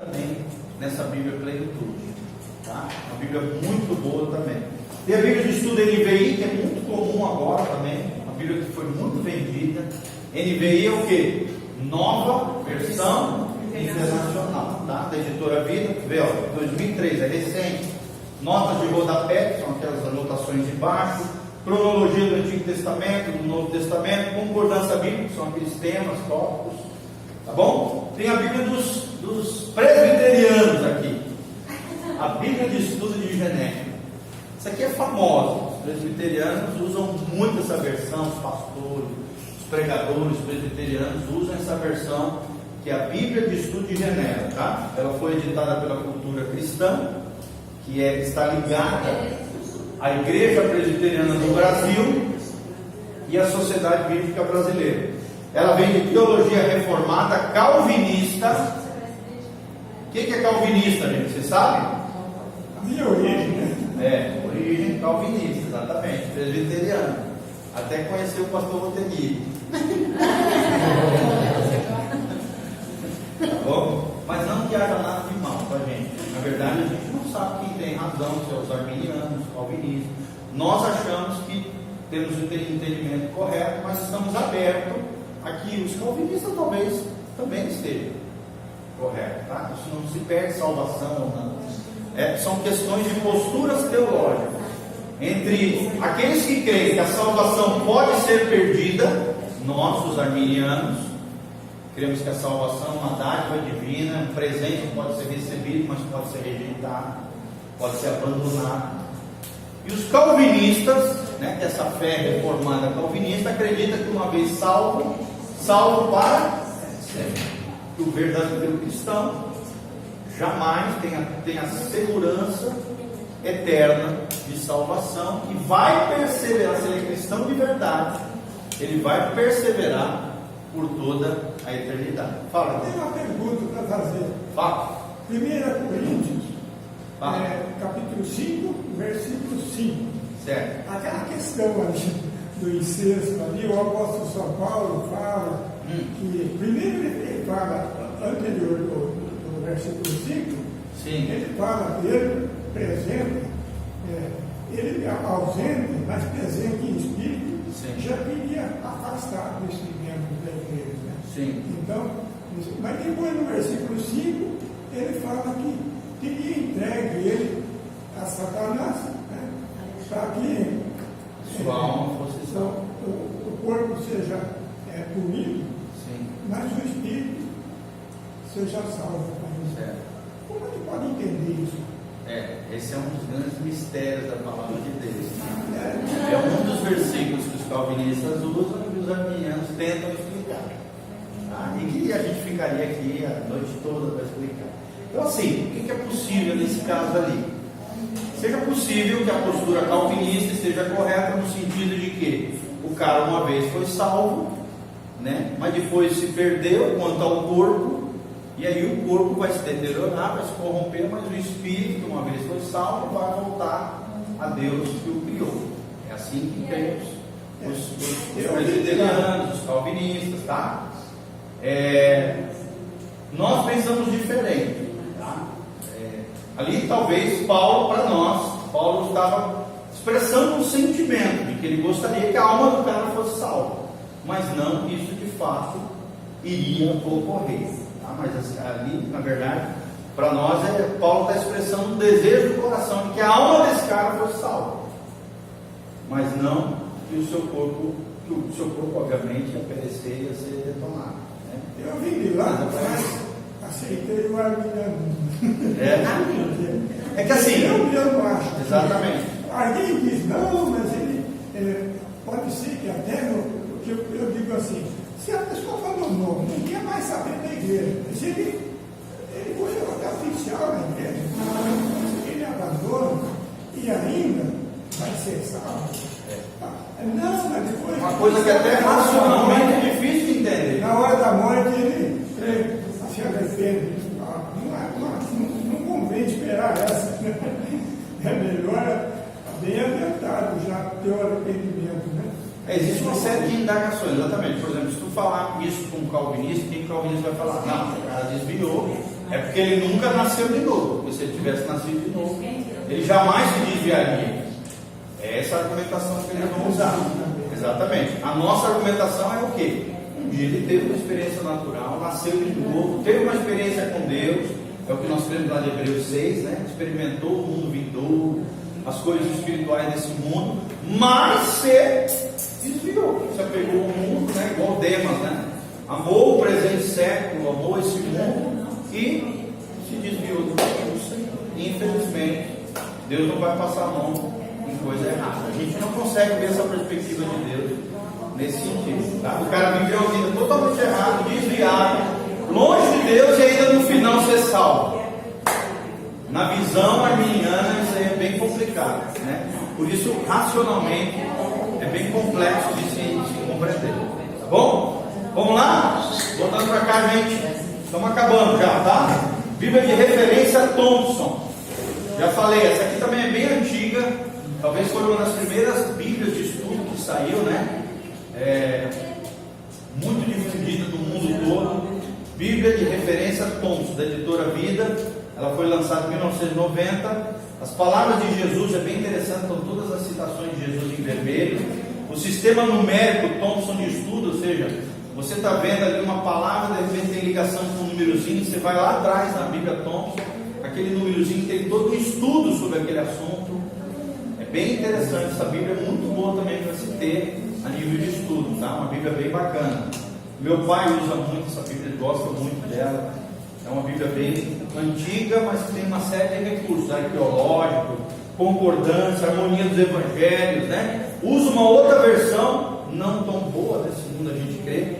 também nessa Bíblia Plenitude, tá? Uma Bíblia muito boa também. Tem a Bíblia de Estudo NVI, que é muito comum agora também, uma Bíblia que foi muito vendida. NVI é o que? Nova Versão Internacional, tá? Da editora Vida, vê, ó, 2003, é recente. Notas de rodapé, que são aquelas anotações de baixo. Cronologia do Antigo Testamento, do Novo Testamento. Concordância bíblica, que são aqueles temas, tópicos, tá bom? Tem a Bíblia dos presbiterianos aqui, a Bíblia de Estudo de Genésio. Isso aqui é famosa. Os presbiterianos usam muito essa versão, os pastores, os pregadores presbiterianos usam essa versão, que é a Bíblia de Estudo de Genésio, tá? Ela foi editada pela Cultura Cristã, que está ligada à Igreja Presbiteriana do Brasil e à Sociedade Bíblica Brasileira. Ela vem de teologia reformada calvinista. O que é calvinista, gente? Você sabe? A minha origem, né? Origem calvinista, exatamente, presbiteriano. Até conheci o pastor Rotenir. Tá bom? Mas não que haja nada de mal com a gente. Na verdade, a gente não sabe quem tem razão, se é os arminianos, os calvinistas. Nós achamos que temos o entendimento correto, mas estamos abertos a que os calvinistas talvez também estejam corretos, tá? Isso não se perde salvação ou não. São questões de posturas teológicas. Entre aqueles que creem que a salvação pode ser perdida, nós, os arminianos, cremos que a salvação é uma dádiva divina, um presente que pode ser recebido, mas pode ser rejeitado, pode ser abandonado. E os calvinistas, né, que essa fé reformada calvinista acredita que uma vez salvo para sempre. Que o verdadeiro cristão jamais tem a segurança eterna de salvação e vai perseverar. Se ele é cristão de verdade, ele vai perseverar por toda a eternidade. Fala. Tem uma pergunta para fazer. Fala. 1 Coríntios, capítulo 5, versículo 5. Certo. Aquela questão ali do incesto ali, o apóstolo São Paulo fala que, primeiro ele fala, anterior do versículo 5, Sim. ele fala que ele presente, ele ausente, mas presente em espírito, Sim. já queria afastar desse membro da igreja. Né? Sim. Então, mas depois no versículo 5, ele fala que teria entregue ele a Satanás, né? Para que Sua alma fosse salva. o corpo seja punido, Sim. mas o espírito seja salvo. Certo. Como a gente pode entender isso? Esse é um dos grandes mistérios da palavra de Deus. É um dos versículos que os calvinistas usam e os arminianos tentam explicar. Tá? E que a gente ficaria aqui a noite toda para explicar. Então, assim, o que é possível nesse caso ali? Seja possível que a postura calvinista esteja correta no sentido de que o cara uma vez foi salvo, né? Mas depois se perdeu quanto ao corpo. E aí o corpo vai se deteriorar, vai se corromper, mas o espírito, que uma vez foi salvo, vai voltar a Deus que o criou. É assim que cremos os presbiterianos, os calvinistas, tá? Nós pensamos diferente, tá? Ali talvez Paulo estava expressando um sentimento de que ele gostaria que a alma do cara fosse salva, mas não que isso de fato iria ocorrer. Mas ali, na verdade, para nós, Paulo está expressando um desejo do coração de que a alma desse cara fosse salva, mas não que o seu corpo, obviamente, ia perecer e ia ser detonado, né? Eu vim de lá, mas aceitei o arminiano. É que assim, eu não acho. Exatamente. Alguém diz, não, mas ele pode ser que até, porque eu digo assim, se a pessoa abandonou, ninguém mais saber da igreja. Se ele foi até oficial na igreja, se ele abandona e ainda vai ser salvo. Não, mas depois. Uma coisa que até racionalmente é difícil de entender. Na hora da morte ele se arrepende. Não convém esperar essa. É melhor bem adiantado já ter o arrependimento, né? Existe uma série de indagações, exatamente. Por exemplo, se tu falar isso com um calvinista, quem calvinista vai falar? Não, o cara desviou, É porque ele nunca nasceu de novo. Porque se ele tivesse nascido de novo, ele jamais se desviaria. É essa a argumentação que eles vão usar. Exatamente. A nossa argumentação é o quê? Um dia ele teve uma experiência natural, nasceu de novo, teve uma experiência com Deus. É o que nós lemos lá de Hebreus 6, né? Experimentou o mundo vindouro, as coisas espirituais desse mundo, mas se desviou, se apegou ao mundo, né? Igual Demas, né? Amou o presente século, amou esse mundo e se desviou do Senhor. Infelizmente, Deus não vai passar a mão em coisa errada. A gente não consegue ver essa perspectiva de Deus nesse sentido, tá? O cara viveu uma vida totalmente errada, desviado, longe de Deus e ainda no final ser salvo. Na visão arminiana isso aí é bem complicado, né? Por isso, racionalmente, é bem complexo de se compreender. Tá bom? Vamos lá? Voltando para cá, gente. Estamos acabando já, tá? Bíblia de referência Thompson. Já falei, essa aqui também é bem antiga. Talvez foi uma das primeiras Bíblias de estudo que saiu, né? Muito difundida no mundo todo. Bíblia de referência Thompson, da editora Vida. Ela foi lançada em 1990. As palavras de Jesus é bem interessante, estão todas as citações de Jesus em vermelho. O sistema numérico Thompson de estudo, ou seja, você está vendo ali uma palavra, de repente tem ligação com um númerozinho, você vai lá atrás na Bíblia Thompson, aquele númerozinho tem todo um estudo sobre aquele assunto. É bem interessante, essa Bíblia é muito boa também para se ter a nível de estudo, tá? Uma Bíblia bem bacana. Meu pai usa muito essa Bíblia, ele gosta muito dela. É uma Bíblia bem antiga, mas que tem uma série de recursos arqueológicos, concordância, harmonia dos evangelhos, né? Usa uma outra versão, não tão boa desse mundo a gente crê,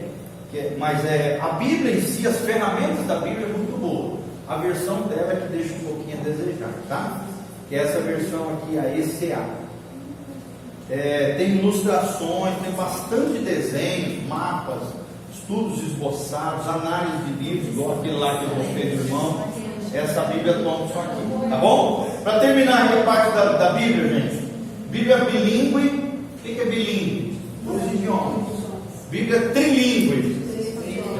mas a Bíblia em si, as ferramentas da Bíblia é muito boa. A versão dela é que deixa um pouquinho a desejar, tá? Que é essa versão aqui, a ECA. Tem ilustrações, tem bastante desenhos, mapas, estudos esboçados, análise de livros, igual aquele lá que eu mostrei do irmão. Essa Bíblia Thompson aqui, tá bom? Para terminar aqui a parte da Bíblia, gente. Bíblia bilíngue. O que é bilíngue? 2 idiomas. Bíblia trilíngue.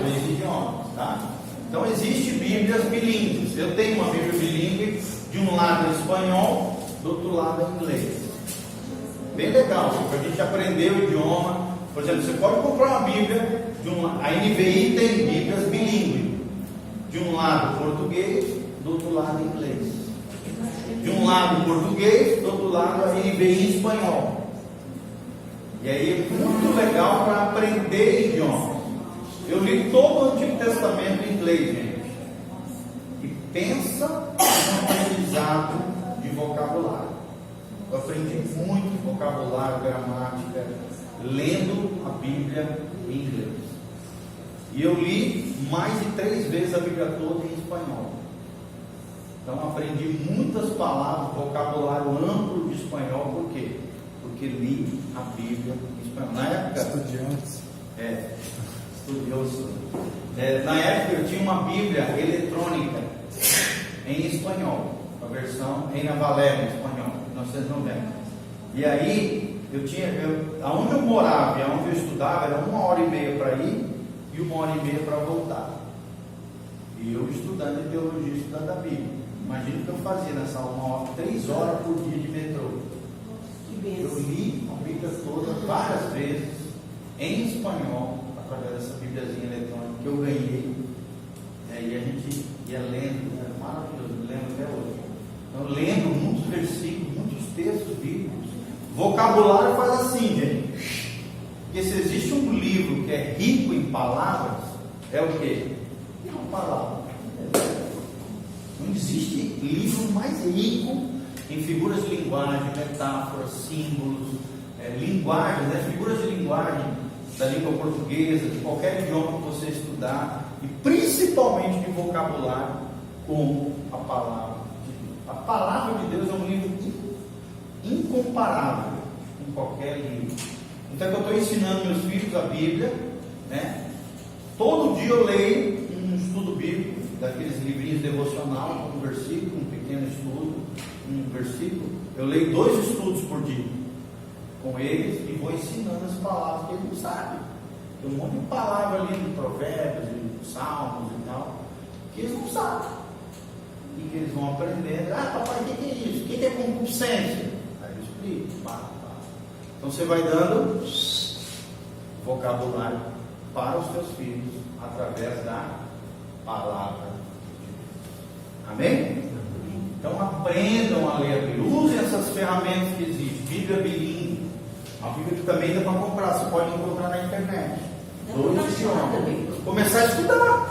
3 idiomas, tá? Então existe Bíblias bilíngues. Eu tenho uma Bíblia bilíngue, de um lado espanhol, do outro lado inglês. Bem legal, para a gente aprender o idioma. Por exemplo, você pode comprar uma Bíblia, a NVI tem Bíblias bilíngues. De um lado português, do outro lado inglês. De um lado português, do outro lado a NVI em espanhol. E aí é muito legal para aprender idioma. Eu li todo o Antigo Testamento em inglês, gente. E pensa no aprendizado de vocabulário. Eu aprendi muito vocabulário, gramática, lendo a Bíblia em inglês. E eu li mais de 3 vezes a Bíblia toda em espanhol. Então aprendi muitas palavras, vocabulário amplo de espanhol. Por quê? Porque li a Bíblia em espanhol. Na época, Estudiantes. Estudioso. Na época eu tinha uma Bíblia eletrônica em espanhol, a versão Reina Valera em espanhol, 1990. E aí aonde eu morava e aonde eu estudava era 1h30 para ir e 1h30 para voltar. E eu estudando teologia, estudando a Bíblia. Imagina o que eu fazia nessa 3 horas por dia de metrô. Eu li a Bíblia toda várias vezes em espanhol, através dessa Bíbliazinha eletrônica que eu ganhei. E a gente ia lendo, era maravilhoso, lendo até hoje. Então, lendo muitos versículos, muitos textos bíblicos. Vocabulário faz assim, gente. Porque se existe um livro que é rico em palavras, é o quê? É uma palavra. Não existe livro mais rico em figuras de linguagem, metáforas, símbolos, linguagens, figuras de linguagem da língua portuguesa, de qualquer idioma que você estudar, e principalmente de vocabulário, como a palavra de Deus. A palavra de Deus é um livro incomparável com qualquer livro. Então eu estou ensinando meus filhos a Bíblia, né? Todo dia eu leio um estudo bíblico, daqueles livrinhos devocional, um versículo, um pequeno estudo, um versículo. Eu leio 2 estudos por dia com eles e vou ensinando as palavras que eles não sabem. Tem um monte de palavras ali no Provérbios, no Salmos e tal, que eles não sabem. explica, eles vão aprendendo. Ah, papai, o que é isso? O que é concupiscência? Aí eu explico. Então você vai dando vocabulário para os seus filhos através da palavra de Deus. Amém? Então aprendam a ler a Bíblia. Usem essas ferramentas que existem. Bíblia bilíngue. A Bíblia que também dá para comprar. Você pode encontrar na internet. Dois idiomas. Começar a estudar.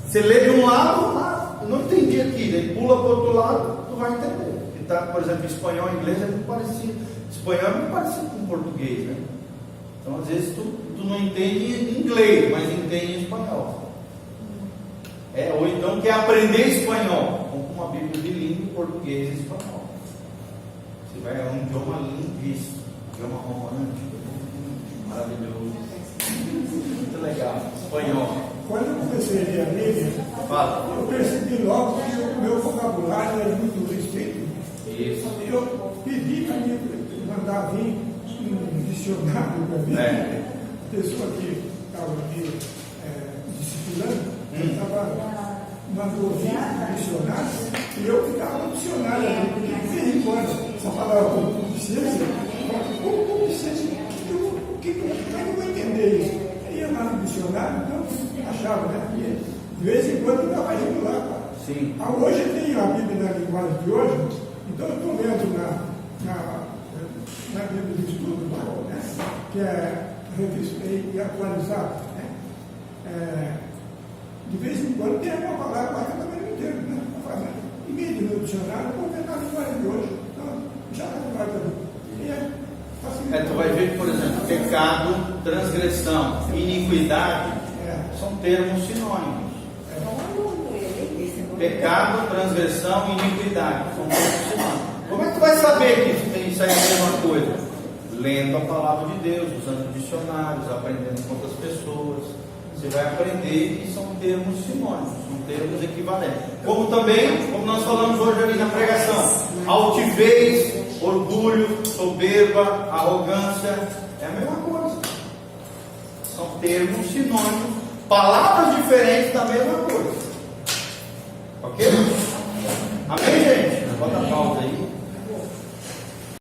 Você lê de um lado, eu não entendi aqui. Daí pula para o outro lado, tu vai entender. E tá, por exemplo, espanhol e inglês é muito parecido. Espanhol é muito parecido com português, né? Então às vezes tu não entende inglês, mas entende espanhol. Ou então quer aprender espanhol, com uma Bíblia bilíngue, português e espanhol. Você vai a um idioma lindíssimo, um idioma romântico, maravilhoso, muito legal, espanhol. Quando eu comecei a ler a Bíblia, eu percebi logo que o meu vocabulário era muito restrito. Isso. Eu pedi para me mandar vir um dicionário para mim. A pessoa que estava aqui disciplinando, mandou vir um dicionário e eu ficava no dicionário ali, porque de vez em quando essa palavra concupiscência, o que eu vou entender isso? Aí ia lá no dicionário, então achava, né? E de vez em quando eu estava indo lá. Sim. Hoje eu tenho a Bíblia na linguagem de hoje, então eu estou lendo na Bíblia de Estudo, né? Que é revista e atualizada, né? De vez em quando tem uma palavra lá que eu também não entendo, né? Em meio do meu dicionário, eu vou ver na linguagem de hoje. Então, já na linguagem de tu vai ver que, por exemplo, pecado, transgressão, iniquidade são termos sinônimos. Pecado, transgressão e iniquidade são termos sinônimos. Como é que tu vai saber que isso aí é a mesma coisa? Lendo a palavra de Deus, usando dicionários, aprendendo com outras pessoas. Você vai aprender que são termos sinônimos, são termos equivalentes. Como também, como nós falamos hoje ali na pregação, altivez, orgulho, soberba, arrogância, é a mesma coisa. São termos sinônimos, palavras diferentes da mesma coisa. Ok? Amém, gente? Bota a pausa aí.